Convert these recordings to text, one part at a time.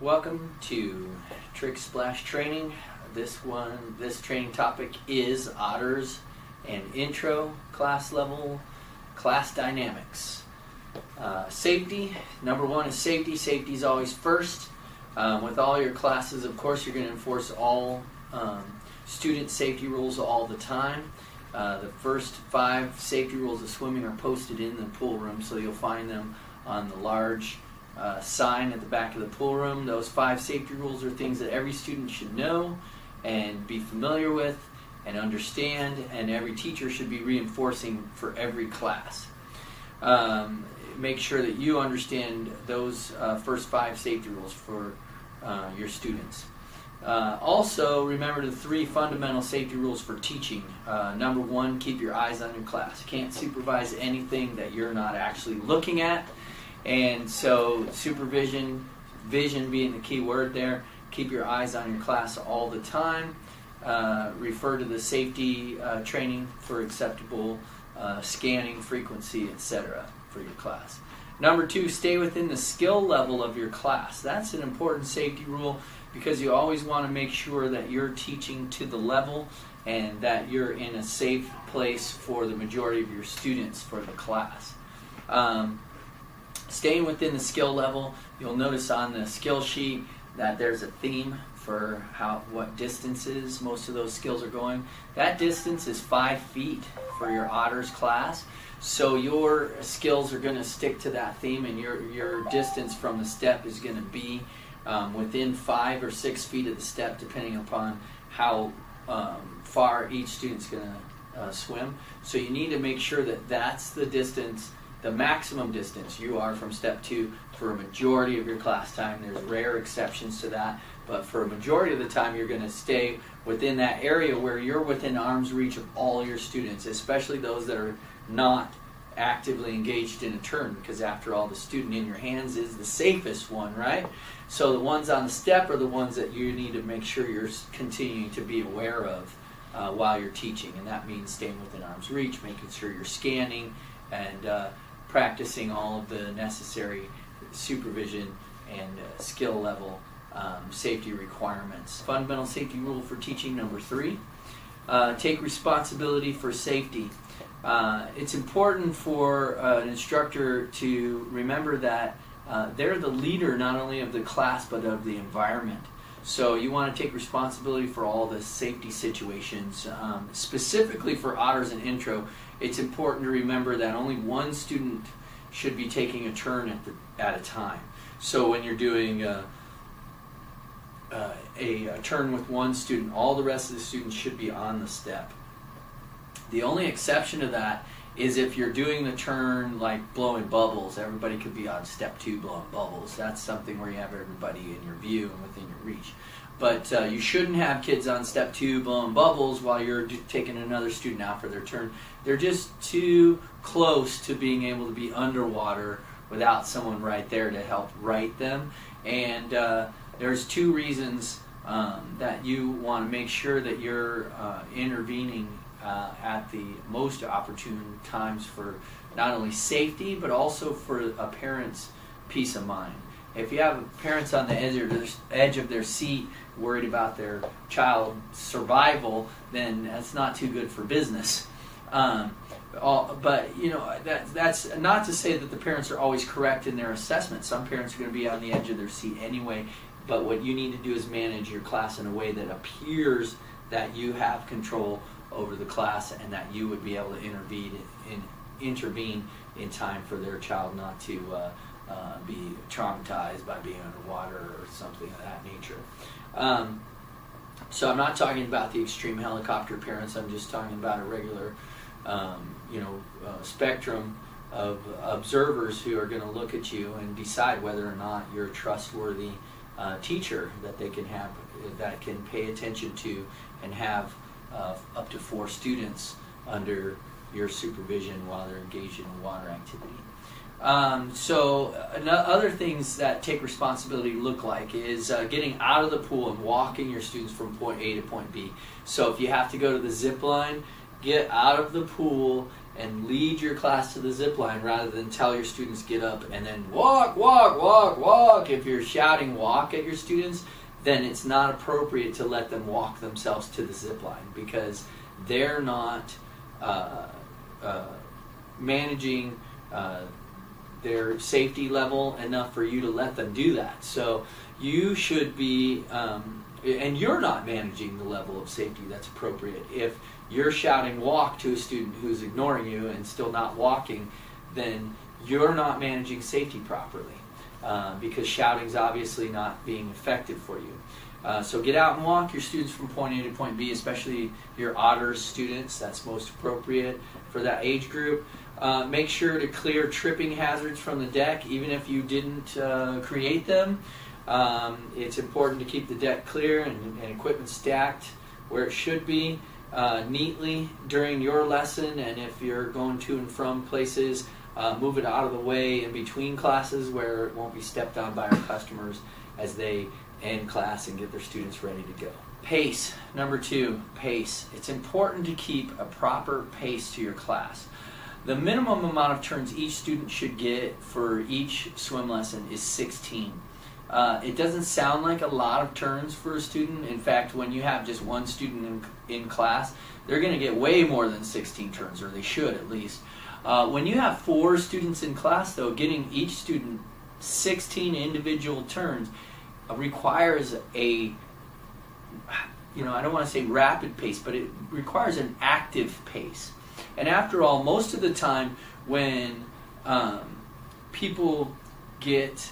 Welcome to Trick Splash Training. This training topic is Otters and Intro class level class dynamics. Safety, number one is safety. Safety is always first. With all your classes, of course, you're going to enforce all student safety rules all the time. The first 5 safety rules of swimming are posted in the pool room, so you'll find them on the large sign at the back of the pool room. Those 5 safety rules are things that every student should know and be familiar with and understand, and every teacher should be reinforcing for every class. Make sure that you understand those first 5 safety rules for your students. Also, remember the 3 fundamental safety rules for teaching. Number 1, keep your eyes on your class. You can't supervise anything that you're not actually looking at. And so supervision, vision being the key word there, keep your eyes on your class all the time. Refer to the safety training for acceptable scanning frequency, etc. for your class. Number 2, stay within the skill level of your class. That's an important safety rule because you always want to make sure that you're teaching to the level and that you're in a safe place for the majority of your students for the class. Staying within the skill level, you'll notice on the skill sheet that there's a theme for what distances most of those skills are going. That distance is 5 feet for your Otters class. So your skills are going to stick to that theme, and your distance from the step is going to be within 5 or 6 feet of the step, depending upon how far each student's going to swim. So you need to make sure that that's the distance, the maximum distance you are from step 2 for a majority of your class time. There's rare exceptions to that, but for a majority of the time you're going to stay within that area where you're within arm's reach of all your students, especially those that are not actively engaged in a turn, because after all, the student in your hands is the safest one, right? So the ones on the step are the ones that you need to make sure you're continuing to be aware of while you're teaching, and that means staying within arm's reach, making sure you're scanning, and practicing all of the necessary supervision and skill level safety requirements. Fundamental safety rule for teaching number 3, take responsibility for safety. It's important for an instructor to remember that they're the leader not only of the class but of the environment. So you want to take responsibility for all the safety situations. Specifically for Otters and Intro, it's important to remember that only one student should be taking a turn at a time. So when you're doing a turn with one student, all the rest of the students should be on the step. The only exception to that is if you're doing the turn like blowing bubbles. Everybody could be on step 2 blowing bubbles. That's something where you have everybody in your view and within your reach. But you shouldn't have kids on step 2 blowing bubbles while you're taking another student out for their turn. They're just too close to being able to be underwater without someone right there to help right them. And there's 2 reasons that you want to make sure that you're intervening at the most opportune times for not only safety but also for a parent's peace of mind. If you have parents on the edge of their seat worried about their child's survival, then that's not too good for business. But you know, that's not to say that the parents are always correct in their assessment. Some parents are going to be on the edge of their seat anyway, but what you need to do is manage your class in a way that appears that you have control over the class and that you would be able to intervene in time for their child not to be traumatized by being underwater or something of that nature. So I'm not talking about the extreme helicopter parents. I'm just talking about a regular spectrum of observers who are going to look at you and decide whether or not you're a trustworthy teacher that they can have, that can pay attention to and have up to 4 students under your supervision while they're engaged in a water activity. Other things that take responsibility look like is getting out of the pool and walking your students from point A to point B. So if you have to go to the zip line, get out of the pool and lead your class to the zip line rather than tell your students get up and then walk, walk, walk, walk. If you're shouting walk at your students, then it's not appropriate to let them walk themselves to the zip line, because they're not managing their safety level enough for you to let them do that. So you should be, and you're not managing the level of safety that's appropriate. If you're shouting walk to a student who's ignoring you and still not walking, then you're not managing safety properly, because shouting's obviously not being effective for you. So get out and walk your students from point A to point B, especially your Otters students. That's most appropriate for that age group. Make sure to clear tripping hazards from the deck, even if you didn't create them. It's important to keep the deck clear and equipment stacked where it should be neatly during your lesson, and if you're going to and from places, move it out of the way in between classes where it won't be stepped on by our customers as they end class and get their students ready to go. Pace, number 2, pace. It's important to keep a proper pace to your class. The minimum amount of turns each student should get for each swim lesson is 16. It doesn't sound like a lot of turns for a student. In fact, when you have just one student in class, they're going to get way more than 16 turns, or they should at least. When you have 4 students in class, though, getting each student 16 individual turns requires a, I don't want to say rapid pace, but it requires an active pace. And after all, most of the time when people get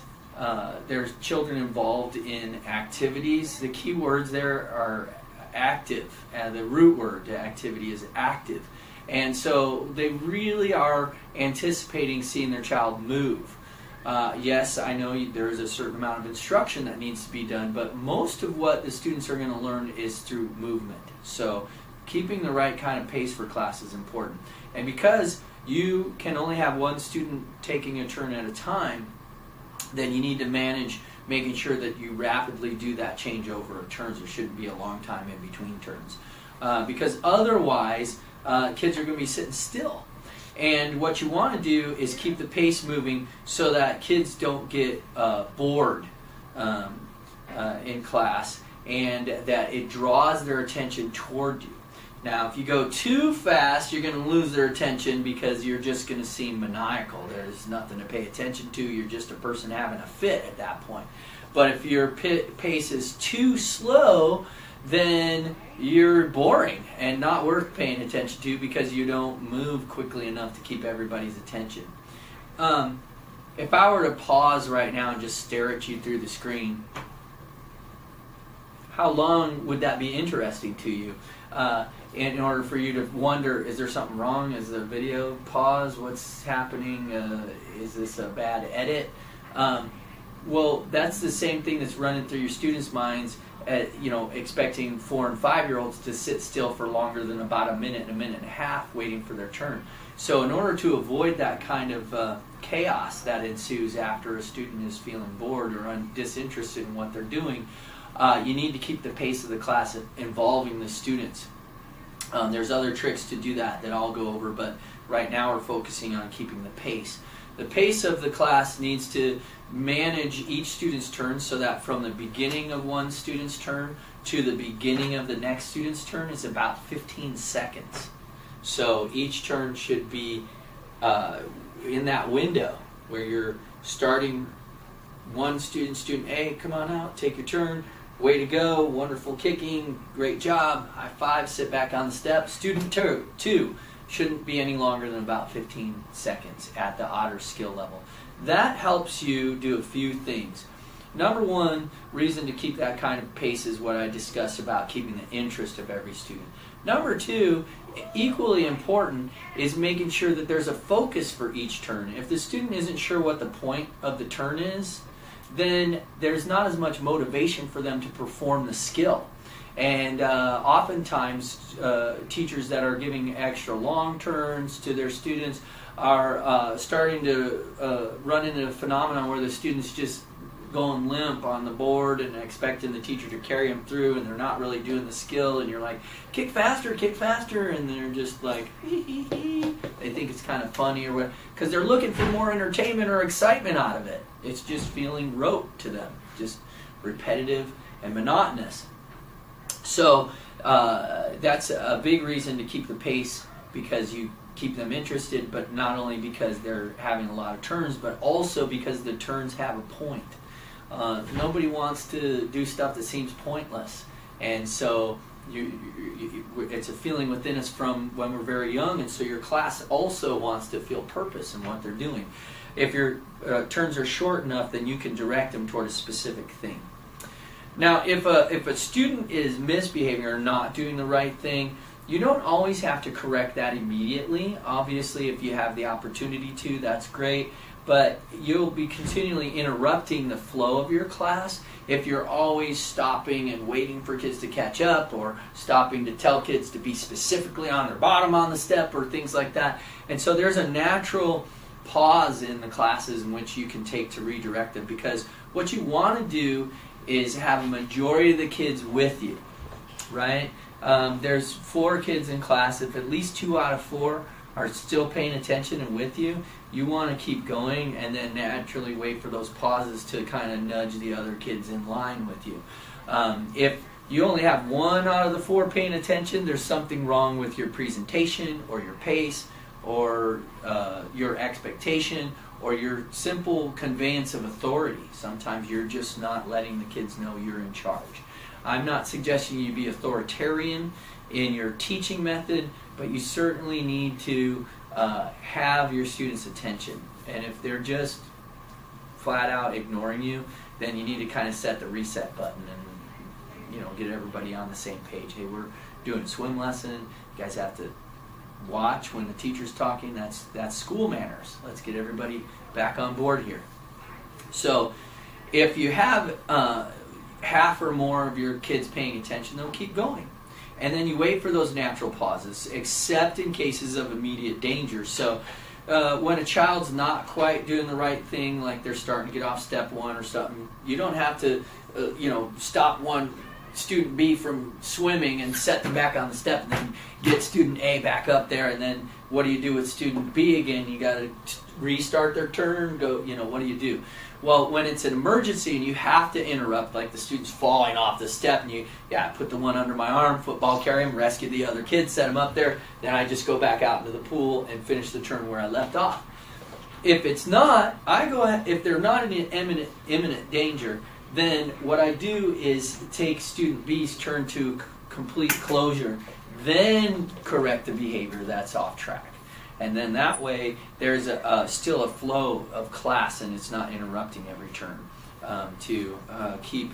there's children involved in activities, the key words there are active, and the root word to activity is active. And so they really are anticipating seeing their child move. Yes, I know there is a certain amount of instruction that needs to be done, but most of what the students are going to learn is through movement. So keeping the right kind of pace for class is important. And because you can only have one student taking a turn at a time, then you need to manage making sure that you rapidly do that changeover of turns. There shouldn't be a long time in between turns. Because otherwise, kids are going to be sitting still. And what you want to do is keep the pace moving so that kids don't get bored in class, and that it draws their attention toward you. Now, if you go too fast, you're going to lose their attention because you're just going to seem maniacal. There's nothing to pay attention to. You're just a person having a fit at that point. But if your pace is too slow, then you're boring and not worth paying attention to because you don't move quickly enough to keep everybody's attention. If I were to pause right now and just stare at you through the screen, how long would that be interesting to you? In order for you to wonder, is there something wrong? Is the video paused? What's happening? Is this a bad edit? Well, that's the same thing that's running through your students' minds, expecting 4 and 5-year-olds to sit still for longer than about a minute and a half waiting for their turn. So in order to avoid that kind of chaos that ensues after a student is feeling bored or disinterested in what they're doing, you need to keep the pace of the class involving the students. There's other tricks to do that I'll go over, but right now we're focusing on keeping the pace. The pace of the class needs to manage each student's turn so that from the beginning of one student's turn to the beginning of the next student's turn is about 15 seconds. So each turn should be in that window where you're starting one student A, come on out, take your turn. Way to go, wonderful kicking, great job, high five, sit back on the step. Student 2 shouldn't be any longer than about 15 seconds at the Otters skill level. That helps you do a few things. Number one reason to keep that kind of pace is what I discussed about keeping the interest of every student. Number two, equally important, is making sure that there's a focus for each turn. If the student isn't sure what the point of the turn is, then there's not as much motivation for them to perform the skill. And oftentimes, teachers that are giving extra long turns to their students are starting to run into a phenomenon where the students just going limp on the board and expecting the teacher to carry them through, and they're not really doing the skill, and you're like, kick faster, and they're just like, hee hee hee. They think it's kind of funny or what, because they're looking for more entertainment or excitement out of it. It's just feeling rote to them, just repetitive and monotonous. So that's a big reason to keep the pace, because you keep them interested, but not only because they're having a lot of turns, but also because the turns have a point. Nobody wants to do stuff that seems pointless, and so it's a feeling within us from when we're very young, and so your class also wants to feel purpose in what they're doing. If your turns are short enough, then you can direct them toward a specific thing. Now, if a student is misbehaving or not doing the right thing, you don't always have to correct that immediately. Obviously, if you have the opportunity to, that's great. But you'll be continually interrupting the flow of your class if you're always stopping and waiting for kids to catch up, or stopping to tell kids to be specifically on their bottom on the step, or things like that. And so there's a natural pause in the classes in which you can take to redirect them, because what you want to do is have a majority of the kids with you, right? There's 4 kids in class. If at least 2 out of 4 are still paying attention and with you, you want to keep going, and then naturally wait for those pauses to kind of nudge the other kids in line with you. If you only have 1 out of the 4 paying attention, there's something wrong with your presentation, or your pace, or your expectation, or your simple conveyance of authority. Sometimes you're just not letting the kids know you're in charge. I'm not suggesting you be authoritarian in your teaching method, but you certainly need to have your students' attention. And if they're just flat out ignoring you, then you need to kind of set the reset button and get everybody on the same page. Hey, we're doing a swim lesson. You guys have to watch when the teacher's talking. That's school manners. Let's get everybody back on board here. So if you have half or more of your kids paying attention, they'll keep going. And then you wait for those natural pauses, except in cases of immediate danger. So when a child's not quite doing the right thing, like they're starting to get off step 1 or something, you don't have to stop one student B from swimming and set them back on the step, and then get student A back up there, and then what do you do with student B again? You got to restart their turn, what do you do? Well, when it's an emergency and you have to interrupt, like the student's falling off the step, and you put the one under my arm, football carry him, rescue the other kid, set him up there, then I just go back out into the pool and finish the turn where I left off. If it's not, if they're not in imminent danger, then what I do is take student B's turn to complete closure, then correct the behavior that's off track. And then that way there's still a flow of class, and it's not interrupting every turn, to keep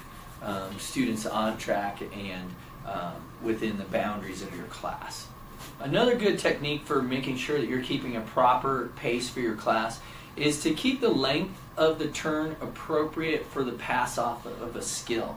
students on track and within the boundaries of your class. Another good technique for making sure that you're keeping a proper pace for your class is to keep the length of the turn appropriate for the pass-off of a skill.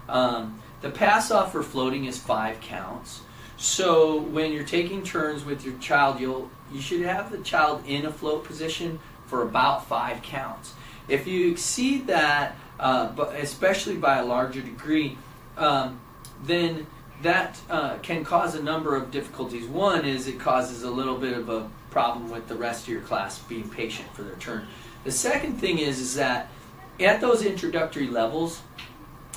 The pass-off for floating is 5 counts. So when you're taking turns with your child, you should have the child in a float position for about 5 counts. If you exceed that, but especially by a larger degree, then that can cause a number of difficulties. One is it causes a little bit of a problem with the rest of your class being patient for their turn. The second thing is that at those introductory levels,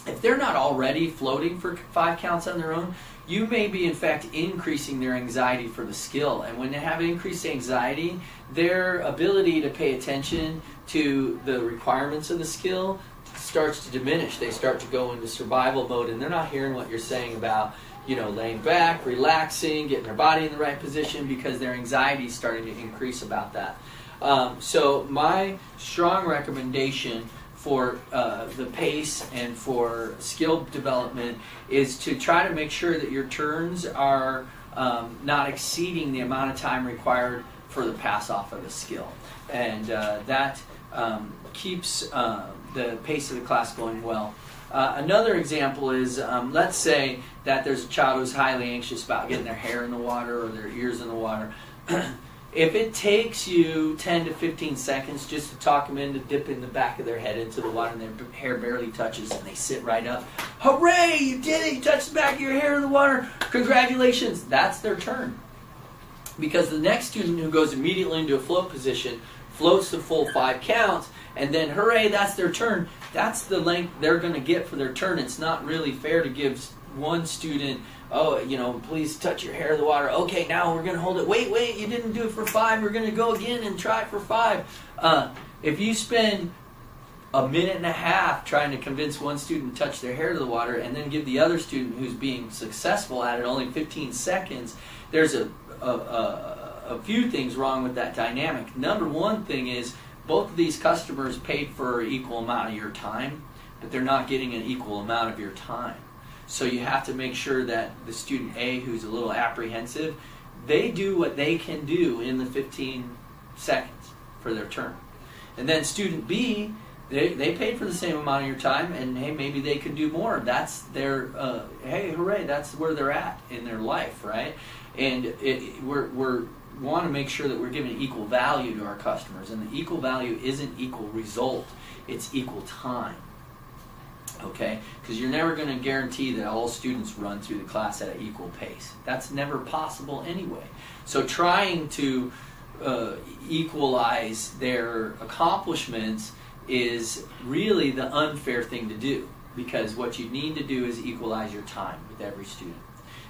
if they're not already floating for 5 counts on their own, you may be in fact increasing their anxiety for the skill. And when they have increased anxiety, their ability to pay attention to the requirements of the skill starts to diminish. They start to go into survival mode, and they're not hearing what you're saying about laying back, relaxing, getting their body in the right position, because their anxiety is starting to increase about that. So my strong recommendation for the pace and for skill development is to try to make sure that your turns are not exceeding the amount of time required for the pass-off of the skill. And that keeps the pace of the class going well. Another example is, let's say that there's a child who's highly anxious about getting their hair in the water or their ears in the water. if it takes you 10 to 15 seconds just to talk them into dipping the back of their head into the water and their hair barely touches and they sit right up, hooray, you did it, you touched the back of your hair in the water, congratulations, that's their turn. Because the next student who goes immediately into a float position floats the full 5 counts, and then hooray, that's their turn. That's the length they're going to get for their turn. It's not really fair to give one student, oh, please touch your hair in the water. Okay, now we're going to hold it. Wait, you didn't do it for 5. We're going to go again and try it for 5. If you spend a minute and a half trying to convince one student to touch their hair to the water and then give the other student who's being successful at it only 15 seconds, there's a few things wrong with that dynamic. Number one thing is both of these customers paid for an equal amount of your time, but they're not getting an equal amount of your time. So you have to make sure that the student A, who's a little apprehensive, they do what they can do in the 15 seconds for their turn. And then student B, they paid for the same amount of your time, and hey, maybe they could do more. That's their, hey, hooray, that's where they're at in their life, right? And we're want to make sure that we're giving equal value to our customers, and the equal value isn't equal result, it's equal time. Okay? Because you're never going to guarantee that all students run through the class at an equal pace. That's never possible anyway. So trying to equalize their accomplishments is really the unfair thing to do, because what you need to do is equalize your time with every student.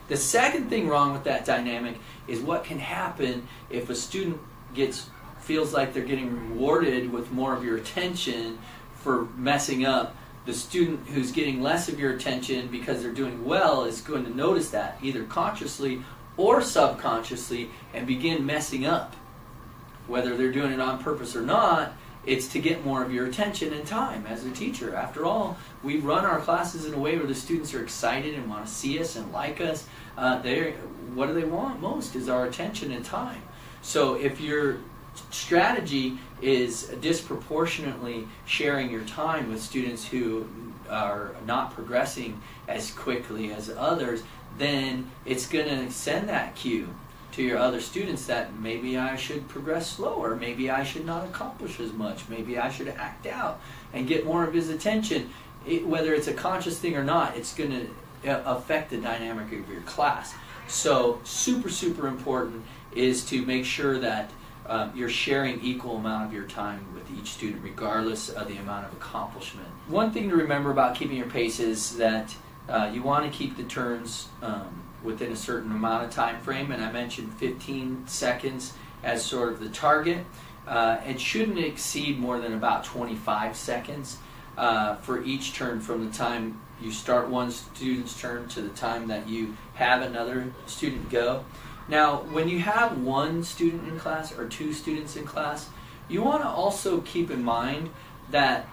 The second thing wrong with that dynamic is what can happen if a student feels like they're getting rewarded with more of your attention for messing up. The student who's getting less of your attention because they're doing well is going to notice that, either consciously or subconsciously, and begin messing up. Whether they're doing it on purpose or not, it's to get more of your attention and time as a teacher. After all, we run our classes in a way where the students are excited and want to see us and like us. What do they want most is our attention and time. So if your strategy is disproportionately sharing your time with students who are not progressing as quickly as others, then it's going to send that cue to your other students that maybe I should progress slower, maybe I should not accomplish as much, maybe I should act out and get more of his attention. Whether it's a conscious thing or not, it's going to affect the dynamic of your class. So super important is to make sure that you're sharing equal amount of your time with each student regardless of the amount of accomplishment. One thing to remember about keeping your pace is that you want to keep the turns within a certain amount of time frame, and I mentioned 15 seconds as sort of the target. It shouldn't exceed more than about 25 seconds for each turn from the time you start one student's turn to the time that you have another student go. Now, when you have one student in class or 2 students in class, you want to also keep in mind that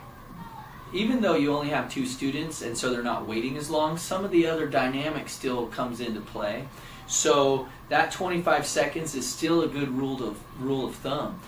even though you only have 2 students and so they're not waiting as long, some of the other dynamic still comes into play. So that 25 seconds is still a good rule of thumb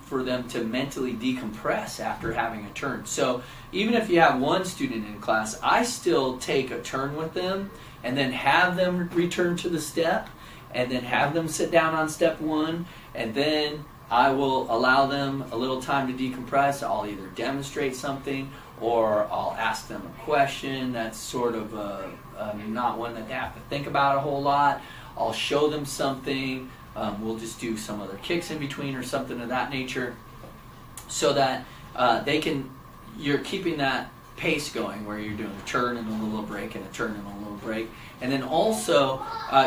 for them to mentally decompress after having a turn. So even if you have 1 student in class, I still take a turn with them and then have them return to the step and then have them sit down on step 1, and then I will allow them a little time to decompress. I'll either demonstrate something or I'll ask them a question that's sort of not one that they have to think about a whole lot. I'll show them something. We'll just do some other kicks in between or something of that nature, so that you're keeping that pace going where you're doing a turn and a little break and a turn and a little break. And then also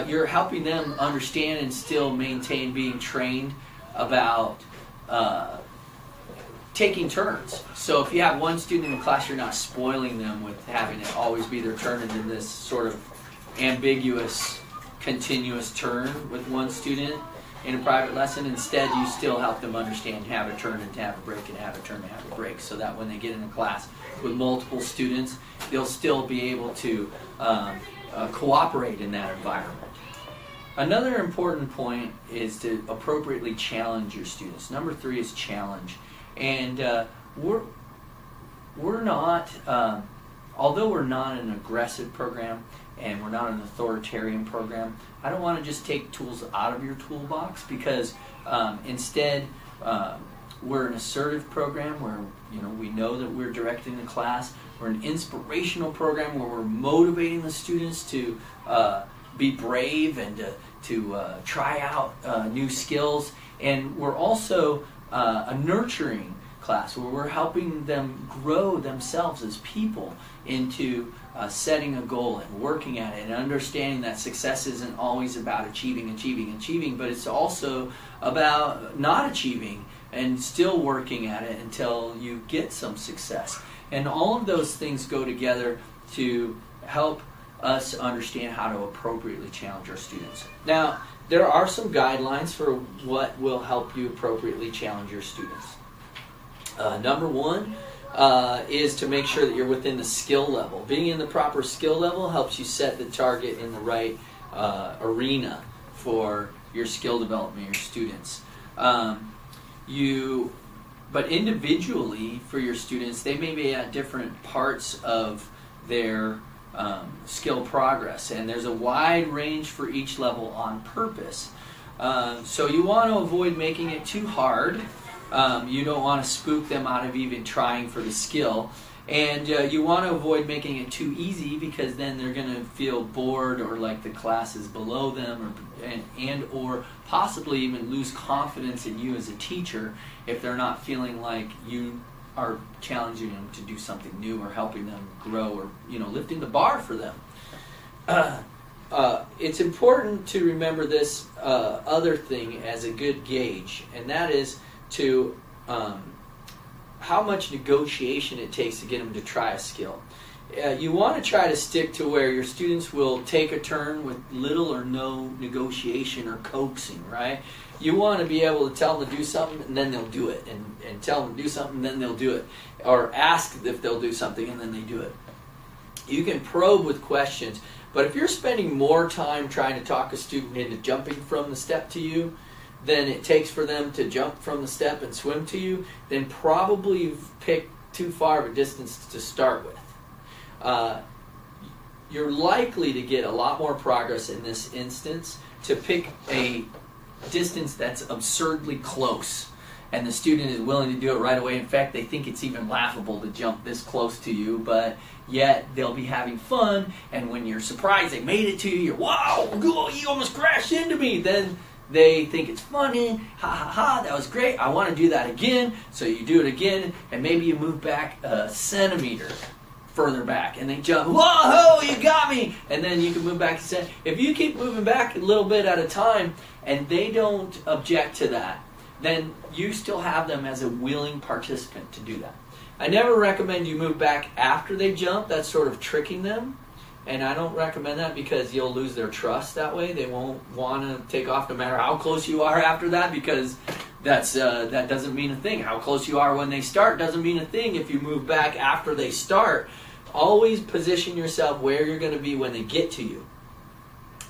you're helping them understand and still maintain being trained about taking turns. So if you have 1 student in the class, you're not spoiling them with having it always be their turn and then this sort of ambiguous, continuous turn with 1 student in a private lesson. Instead, you still help them understand have a turn and to have a break and have a turn and have a break, so that when they get in a class with multiple students, they'll still be able to cooperate in that environment. Another important point is to appropriately challenge your students. Number 3 is challenge. And we're not, although we're not an aggressive program, and we're not an authoritarian program, I don't want to just take tools out of your toolbox, because instead we're an assertive program where we know that we're directing the class. We're an inspirational program where we're motivating the students to be brave and to try out new skills. And we're also a nurturing class where we're helping them grow themselves as people into setting a goal and working at it and understanding that success isn't always about achieving, but it's also about not achieving and still working at it until you get some success. And all of those things go together to help us understand how to appropriately challenge our students. Now, there are some guidelines for what will help you appropriately challenge your students. Number one is to make sure that you're within the skill level. Being in the proper skill level helps you set the target in the right arena for your skill development, your students. But individually for your students, they may be at different parts of their skill progress, and there's a wide range for each level on purpose. So you want to avoid making it too hard. You don't want to spook them out of even trying for the skill, and you want to avoid making it too easy, because then they're going to feel bored or like the class is below them, or possibly even lose confidence in you as a teacher if they're not feeling like you are challenging them to do something new or helping them grow, or lifting the bar for them. It's important to remember this other thing as a good gauge, and that is to how much negotiation it takes to get them to try a skill. You want to try to stick to where your students will take a turn with little or no negotiation or coaxing, right? You want to be able to tell them to do something and then they'll do it, and tell them to do something and then they'll do it, or ask if they'll do something and then they do it. You can probe with questions, but if you're spending more time trying to talk a student into jumping from the step to you than it takes for them to jump from the step and swim to you, then probably you've picked too far of a distance to start with. You're likely to get a lot more progress in this instance to pick a distance that's absurdly close, and the student is willing to do it right away. In fact, they think it's even laughable to jump this close to you, but yet they'll be having fun, and when you're surprised they made it to you, you're, wow, you almost crashed into me. Then they think it's funny, ha ha ha, that was great, I want to do that again. So you do it again, and maybe you move back a centimeter further back, and they jump, whoa, you got me, and then you can move back a centimeter. If you keep moving back a little bit at a time, and they don't object to that, then you still have them as a willing participant to do that. I never recommend you move back after they jump. That's sort of tricking them. And I don't recommend that, because you'll lose their trust that way. They won't want to take off no matter how close you are after that, because that doesn't mean a thing. How close you are when they start doesn't mean a thing if you move back after they start. Always position yourself where you're going to be when they get to you.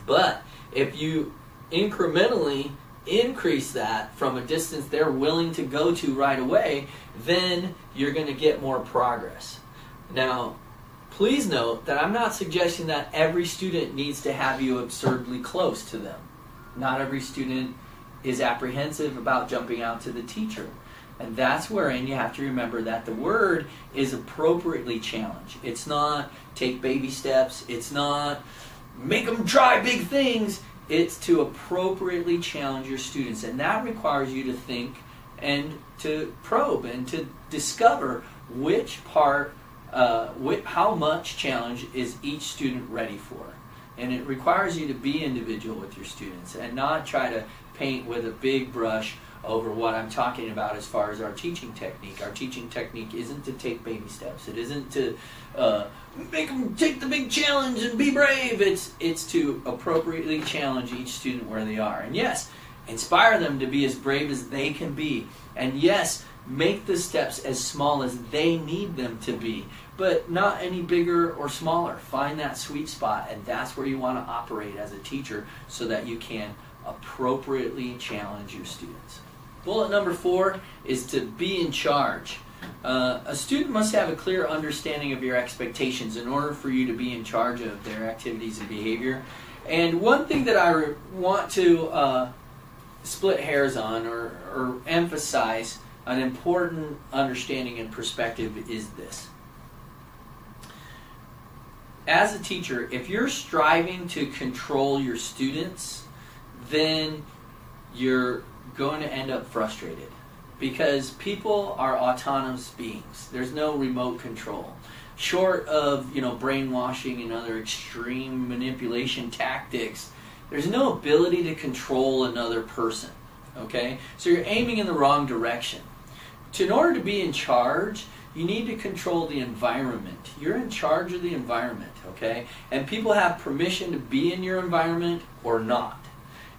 But if you incrementally increase that from a distance they're willing to go to right away, then you're going to get more progress. Now, please note that I'm not suggesting that every student needs to have you absurdly close to them. Not every student is apprehensive about jumping out to the teacher. And that's wherein you have to remember that the word is appropriately challenge. It's not take baby steps. It's not make them try big things. It's to appropriately challenge your students. And that requires you to think and to probe and to discover which part, how much challenge is each student ready for. And it requires you to be individual with your students and not try to paint with a big brush over what I'm talking about as far as our teaching technique. Our teaching technique isn't to take baby steps. It isn't to make them take the big challenge and be brave. It's to appropriately challenge each student where they are. And yes, inspire them to be as brave as they can be. And yes, make the steps as small as they need them to be, but not any bigger or smaller. Find that sweet spot, and that's where you want to operate as a teacher so that you can appropriately challenge your students. Bullet number 4 is to be in charge. A student must have a clear understanding of your expectations in order for you to be in charge of their activities and behavior. And one thing that I want to split hairs on or emphasize an important understanding and perspective is this. As a teacher, if you're striving to control your students, then you're going to end up frustrated. Because people are autonomous beings. There's no remote control. Short of, brainwashing and other extreme manipulation tactics, there's no ability to control another person. Okay? So you're aiming in the wrong direction. In order to be in charge, you need to control the environment. You're in charge of the environment, okay? And people have permission to be in your environment or not.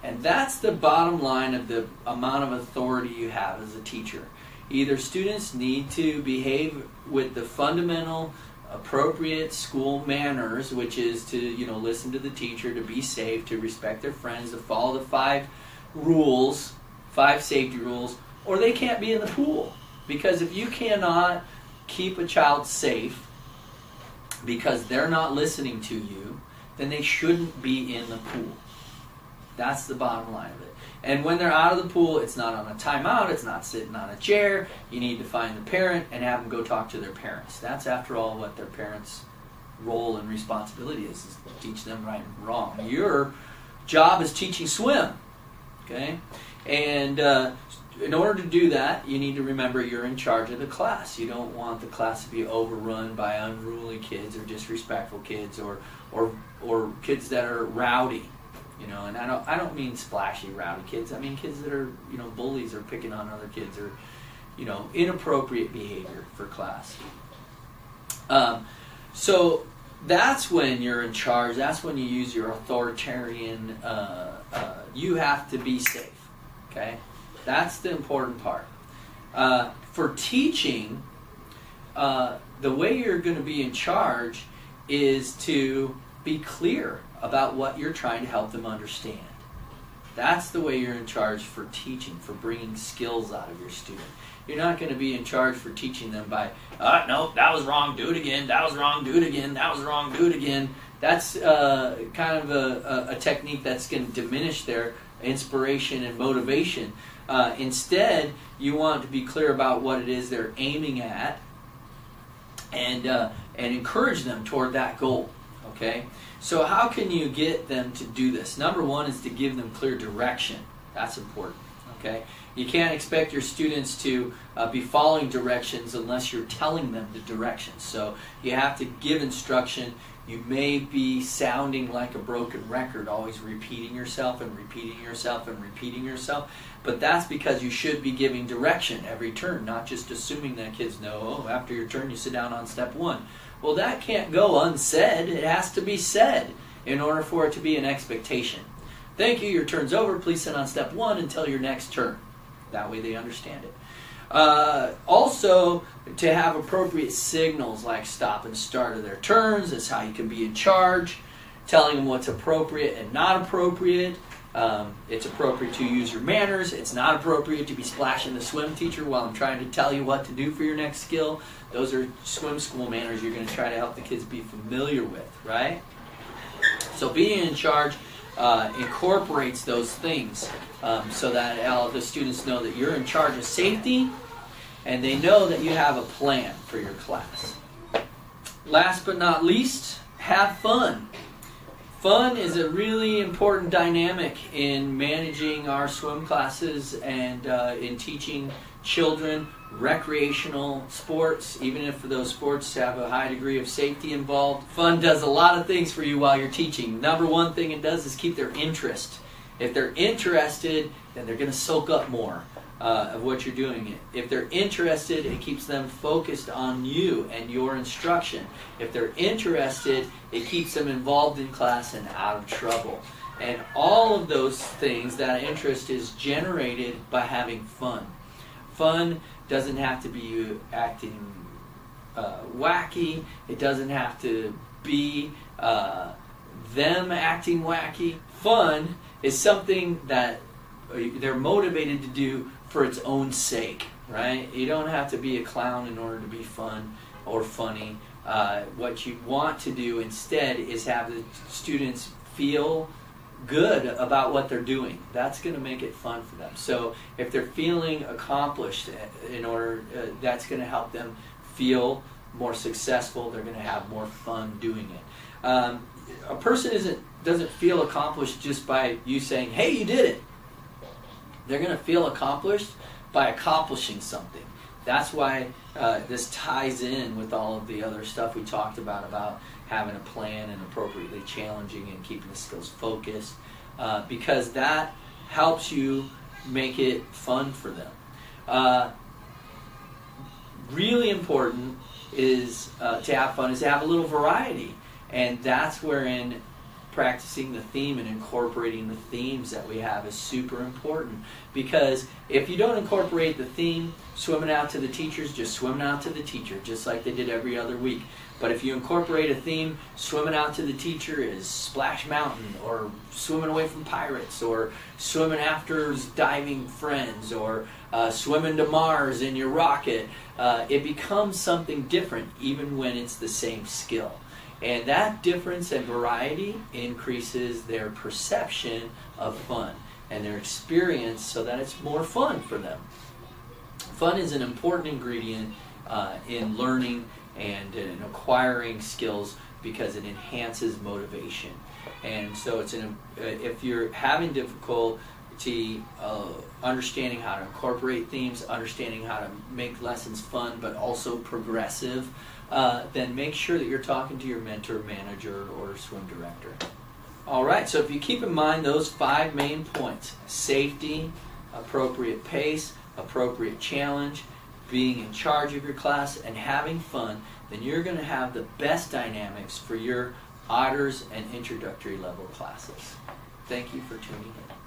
And that's the bottom line of the amount of authority you have as a teacher. Either students need to behave with the fundamental, appropriate school manners, which is to, listen to the teacher, to be safe, to respect their friends, to follow the 5 safety rules, or they can't be in the pool. Because if you cannot keep a child safe because they're not listening to you, then they shouldn't be in the pool. That's the bottom line of it. And when they're out of the pool, it's not on a timeout, it's not sitting on a chair. You need to find the parent and have them go talk to their parents. That's, after all, what their parents' role and responsibility is to teach them right and wrong. Your job is teaching swim, okay? And in order to do that, you need to remember you're in charge of the class. You don't want the class to be overrun by unruly kids or disrespectful kids or kids that are rowdy. And I don't mean splashy, rowdy kids. I mean kids that are, bullies or picking on other kids or, inappropriate behavior for class. So that's when you're in charge. That's when you use your authoritarian, you have to be safe. Okay? That's the important part. For teaching, the way you're going to be in charge is to be clear about what you're trying to help them understand. That's the way you're in charge for teaching, for bringing skills out of your student. You're not going to be in charge for teaching them by, no, that was wrong, do it again, that was wrong, do it again, that was wrong, do it again. That's kind of a technique that's going to diminish their inspiration and motivation. Instead, you want to be clear about what it is they're aiming at and encourage them toward that goal. Okay? So how can you get them to do this? Number one is to give them clear direction. That's important. Okay? You can't expect your students to be following directions unless you're telling them the directions. So you have to give instruction. You may be sounding like a broken record, always repeating yourself and repeating yourself and repeating yourself. But that's because you should be giving direction every turn, not just assuming that kids know, after your turn you sit down on step 1. Well, that can't go unsaid. It has to be said in order for it to be an expectation. Thank you, your turn's over. Please sit on step 1 until your next turn. That way they understand it. Also, to have appropriate signals like stop and start of their turns. That's how you can be in charge. Telling them what's appropriate and not appropriate. It's appropriate to use your manners. It's not appropriate to be splashing the swim teacher while I'm trying to tell you what to do for your next skill. Those are swim school manners you're going to try to help the kids be familiar with, right? So being in charge incorporates those things so that all the students know that you're in charge of safety and they know that you have a plan for your class. Last but not least, have fun. Fun is a really important dynamic in managing our swim classes and in teaching children recreational sports, even if those sports have a high degree of safety involved. Fun does a lot of things for you while you're teaching. Number one thing it does is keep their interest. If they're interested, then they're going to soak up more of what you're doing. If they're interested, it keeps them focused on you and your instruction. If they're interested, it keeps them involved in class and out of trouble. And all of those things, that interest is generated by having fun. Fun doesn't have to be you acting wacky. It doesn't have to be them acting wacky. Fun is something that they're motivated to do for its own sake. right? You don't have to be a clown in order to be fun or funny. What you want to do instead is have the students feel good about what they're doing. That's going to make it fun for them. So if they're feeling accomplished that's going to help them feel more successful. They're going to have more fun doing it. A person doesn't feel accomplished just by you saying, hey, you did it. They're going to feel accomplished by accomplishing something. That's why this ties in with all of the other stuff we talked about having a plan and appropriately challenging and keeping the skills focused, because that helps you make it fun for them. Really important is to have fun is to have a little variety, and that's wherein practicing the theme and incorporating the themes that we have is super important, because if you don't incorporate the theme, swimming out to the teachers, just swimming out to the teacher, just like they did every other week. But if you incorporate a theme, swimming out to the teacher is Splash Mountain, or swimming away from pirates, or swimming after diving friends, or swimming to Mars in your rocket. It becomes something different even when it's the same skill. And that difference and variety increases their perception of fun and their experience so that it's more fun for them. Fun is an important ingredient in learning and in acquiring skills because it enhances motivation. And so if you're having difficulty understanding how to incorporate themes, understanding how to make lessons fun but also progressive, then make sure that you're talking to your mentor, manager, or swim director. All right, so if you keep in mind those 5 main points: safety, appropriate pace, appropriate challenge, being in charge of your class, and having fun, then you're going to have the best dynamics for your Otters and introductory level classes. Thank you for tuning in.